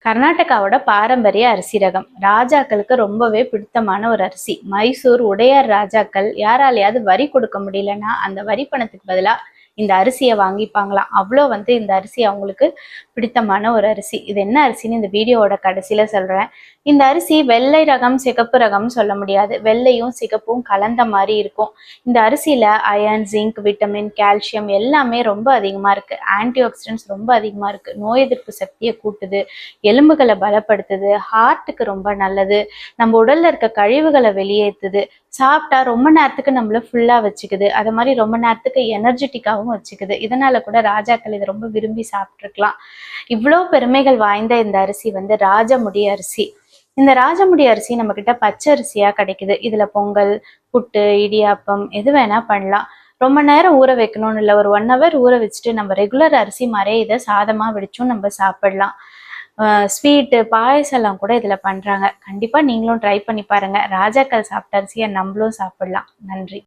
கர்நாடகாவோட பாரம்பரிய அரிசி ரகம் ராஜாக்களுக்கு ரொம்பவே பிடித்தமான ஒரு அரிசி. மைசூர் உடையார் ராஜாக்கள் யாராலையாவது வரி கொடுக்க முடியலன்னா அந்த வரி பணத்துக்கு பதிலா இந்த அரிசியை வாங்கிப்பாங்களாம். அவ்வளோ இந்த அரிசி அவங்களுக்கு பிடித்தமான ஒரு அரிசி. இது என்ன அரிசின்னு இந்த வீடியோவோட கடைசியில சொல்றேன். இந்த அரிசி வெள்ளை ரகம் சிகப்பு ரகம்னு சொல்ல முடியாது, வெள்ளையும் சிகப்பும் கலந்த மாதிரி இருக்கும். இந்த அரிசியில அயர்ன், ஜிங்க், விட்டமின், கால்சியம் எல்லாமே ரொம்ப அதிகமா இருக்கு. ஆன்டி ஆக்சிடென்ட்ஸ் ரொம்ப அதிகமா இருக்கு. நோய் எதிர்ப்பு சக்தியை கூட்டுது, எலும்புகளை பலப்படுத்துது, ஹார்ட்டுக்கு ரொம்ப நல்லது, நம்ம உடல்ல இருக்க கழிவுகளை வெளியேற்றுது, சாப்பிட்டா ரொம்ப நேரத்துக்கு நம்மள ஃபுல்லா வச்சுக்குது, அது மாதிரி ரொம்ப நேரத்துக்கு எனர்ஜெட்டிக்காகவும் வச்சுக்குது. இதனால கூட ராஜாக்கள் இதை ரொம்ப விரும்பி சாப்பிட்டுருக்கலாம். இவ்வளோ பெருமைகள் வாய்ந்த இந்த அரிசி ராஜமுடி அரிசி. இந்த ராஜமுடி அரிசி நம்ம கிட்ட பச்சை அரிசியா கிடைக்குது. இதுல பொங்கல், புட்டு, இடியாப்பம் எது வேணா பண்ணலாம். ரொம்ப நேரம் ஊற வைக்கணும்னு இல்லை, ஒரு 1 hour ஊற வச்சுட்டு நம்ம ரெகுலர் அரிசி மாதிரியே இதை சாதமா வடிச்சும் நம்ம சாப்பிடலாம். ஸ்வீட்டு, பாயசம் எல்லாம் கூட இதுல பண்றாங்க. கண்டிப்பா நீங்களும் ட்ரை பண்ணி பாருங்க. ராஜாக்கள் சாப்பிட்ட அரிசியை நம்மளும் சாப்பிடலாம். நன்றி.